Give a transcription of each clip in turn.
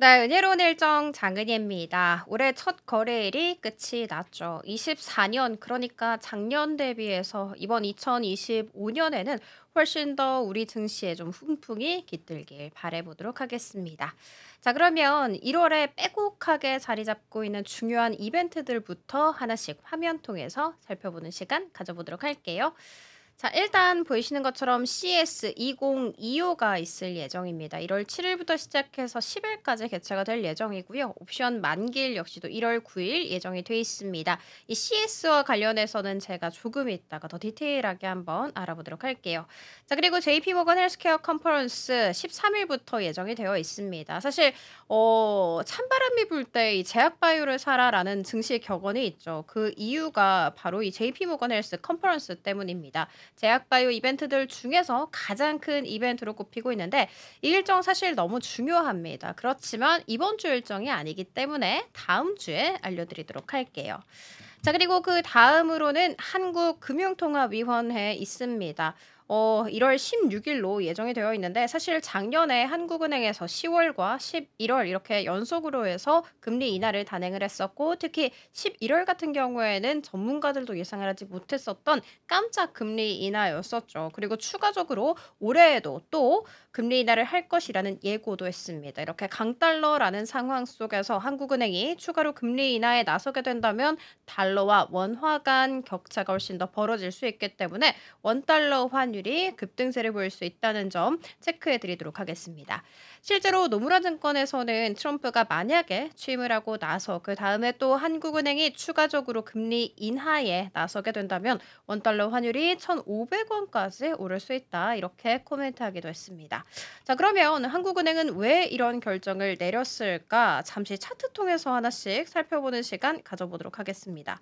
네, 은혜로운 일정 장은희입니다. 올해 첫 거래일이 끝이 났죠. 24년, 그러니까 작년 대비해서 이번 2025년에는 훨씬 더 우리 증시에 좀 훈풍이 깃들길 바라보도록 하겠습니다. 자, 그러면 1월에 빼곡하게 자리 잡고 있는 중요한 이벤트들부터 하나씩 화면 통해서 살펴보는 시간 가져보도록 할게요. 자, 일단 보이시는 것처럼 CS 2025가 있을 예정입니다. 1월 7일부터 시작해서 10일까지 개최가 될 예정이고요. 옵션 만기일 역시도 1월 9일 예정이 돼 있습니다. 이 CS와 관련해서는 제가 조금 이따가 더 디테일하게 한번 알아보도록 할게요. 자, 그리고 JP모건 헬스케어 컨퍼런스 13일부터 예정이 되어 있습니다. 사실 찬바람이 불 때 이 "제약 바이오를 사라."라는 증시 격언이 있죠. 그 이유가 바로 이 JP모건 헬스 컨퍼런스 때문입니다. 제약바이오 이벤트들 중에서 가장 큰 이벤트로 꼽히고 있는데 이 일정 사실 너무 중요합니다. 그렇지만 이번 주 일정이 아니기 때문에 다음 주에 알려드리도록 할게요. 자, 그리고 그다음으로는 한국금융통화위원회 있습니다. 1월 16일로 예정이 되어 있는데 사실 작년에 한국은행에서 10월과 11월 이렇게 연속으로 해서 금리 인하를 단행을 했었고, 특히 11월 같은 경우에는 전문가들도 예상을 하지 못했었던 깜짝 금리 인하였었죠. 그리고 추가적으로 올해에도 또 금리 인하를 할 것이라는 예고도 했습니다. 이렇게 강달러라는 상황 속에서 한국은행이 추가로 금리 인하에 나서게 된다면 달러와 원화 간 격차가 훨씬 더 벌어질 수 있기 때문에 원달러 환율이 급등세를 보일 수 있다는 점 체크해 드리도록 하겠습니다. 실제로 노무라 증권에서는 트럼프가 만약에 취임을 하고 나서 그다음에 또 한국은행이 추가적으로 금리 인하에 나서게 된다면 원달러 환율이 1,500원까지 오를 수 있다, 이렇게 코멘트하기도 했습니다. 자, 그러면 한국은행은 왜 이런 결정을 내렸을까? 잠시 차트 통해서 하나씩 살펴보는 시간 가져보도록 하겠습니다.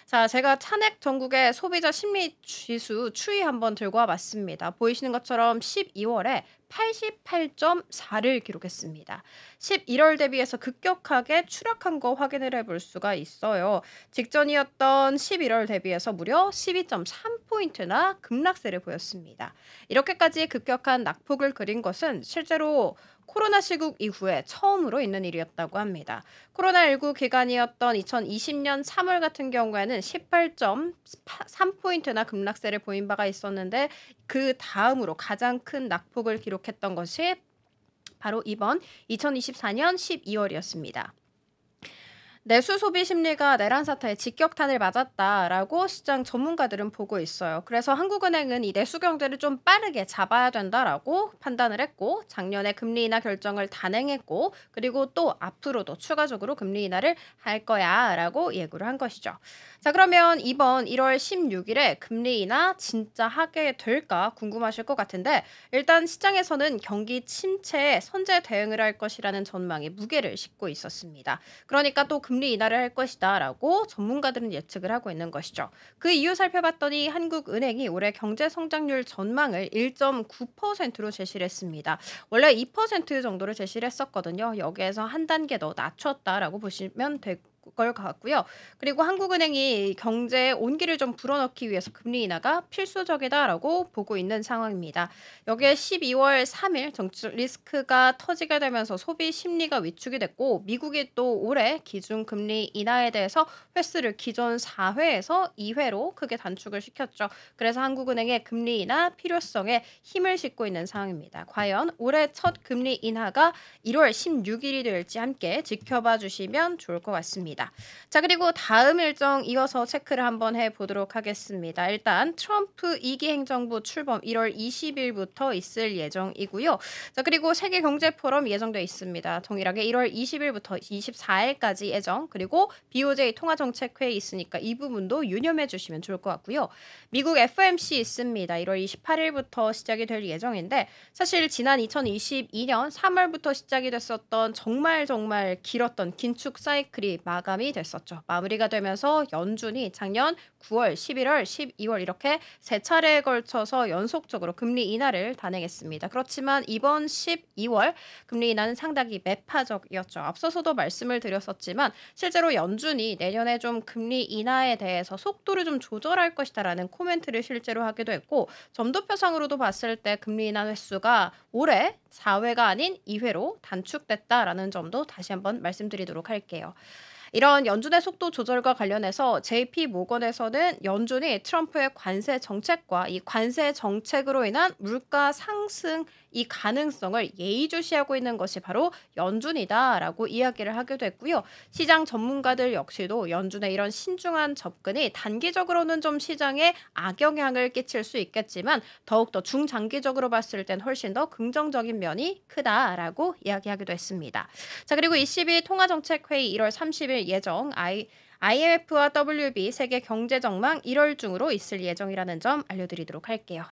자, 제가 차넥 전국의 소비자 심리 지수 추이 한번 들고 와 봤습니다. 보이시는 것처럼 12월에 88.4를 기록했습니다. 11월 대비해서 급격하게 추락한 거 확인을 해볼 수가 있어요. 직전이었던 11월 대비해서 무려 12.3포인트나 급락세를 보였습니다. 이렇게까지 급격한 낙폭을 그린 것은 실제로 코로나 시국 이후에 처음으로 있는 일이었다고 합니다. 코로나19 기간이었던 2020년 3월 같은 경우에는 18.3포인트나 급락세를 보인 바가 있었는데 그다음으로 가장 큰 낙폭을 기록했던 것이 바로 이번 2024년 12월이었습니다. 내수 소비 심리가 내란 사태의 직격탄을 맞았다라고 시장 전문가들은 보고 있어요. 그래서 한국은행은 이 내수 경제를 좀 빠르게 잡아야 된다라고 판단을 했고, 작년에 금리 인하 결정을 단행했고, 그리고 또 앞으로도 추가적으로 금리 인하를 할 거야라고 예고를 한 것이죠. 자, 그러면 이번 1월 16일에 금리 인하 진짜 하게 될까 궁금하실 것 같은데, 일단 시장에서는 경기 침체에 선제 대응을 할 것이라는 전망이 무게를 싣고 있었습니다. 그러니까 또 금리 인하를 할 것이다라고 전문가들은 예측을 하고 있는 것이죠. 그 이유 살펴봤더니 한국은행이 올해 경제 성장률 전망을 1.9%로 제시를 했습니다. 원래 2% 정도를 제시를 했었거든요. 여기에서 한 단계 더 낮췄다라고 보시면 될 걸 같고요. 그리고 한국은행이 경제에 온기를 좀 불어넣기 위해서 금리 인하가 필수적이다라고 보고 있는 상황입니다. 여기에 12월 3일 정치 리스크가 터지게 되면서 소비 심리가 위축이 됐고, 미국이 또 올해 기준금리 인하에 대해서 횟수를 기존 4회에서 2회로 크게 단축을 시켰죠. 그래서 한국은행의 금리 인하 필요성에 힘을 싣고 있는 상황입니다. 과연 올해 첫 금리 인하가 1월 16일이 될지 함께 지켜봐 주시면 좋을 것 같습니다. 자, 그리고 다음 일정 이어서 체크를 한번 해보도록 하겠습니다. 일단 트럼프 2기 행정부 출범 1월 20일부터 있을 예정이고요. 자, 그리고 세계경제포럼 예정돼 있습니다. 동일하게 1월 20일부터 24일까지 예정, 그리고 BOJ 통화정책회의 있으니까 이 부분도 유념해 주시면 좋을 것 같고요. 미국 FOMC 있습니다. 1월 28일부터 시작이 될 예정인데, 사실 지난 2022년 3월부터 시작이 됐었던 정말 길었던 긴축 사이클이 마감이 됐었죠. 마무리가 되면서 연준이 작년 9월, 11월, 12월 이렇게 세 차례에 걸쳐서 연속적으로 금리 인하를 단행했습니다. 그렇지만 이번 12월 금리 인하는 상당히 매파적이었죠. 앞서서도 말씀을 드렸었지만 실제로 연준이 내년에 좀 금리 인하에 대해서 속도를 좀 조절할 것이다라는 코멘트를 실제로 하기도 했고 점도표상으로도 봤을 때 금리 인하 횟수가 올해 4회가 아닌 2회로 단축됐다라는 점도 다시 한번 말씀드리도록 할게요. 이런 연준의 속도 조절과 관련해서 JP 모건에서는 연준이 트럼프의 관세 정책과 이 관세 정책으로 인한 물가 상승 이 가능성을 예의주시하고 있는 것이 바로 연준이다라고 이야기를 하기도 했고요. 시장 전문가들 역시도 연준의 이런 신중한 접근이 단기적으로는 좀 시장에 악영향을 끼칠 수 있겠지만 더욱더 중장기적으로 봤을 땐 훨씬 더 긍정적인 면이 크다라고 이야기하기도 했습니다. 자, 그리고 22 통화정책회의 1월 30일 예정 IMF와 WB 세계 경제 전망 1월 중으로 있을 예정이라는 점 알려드리도록 할게요.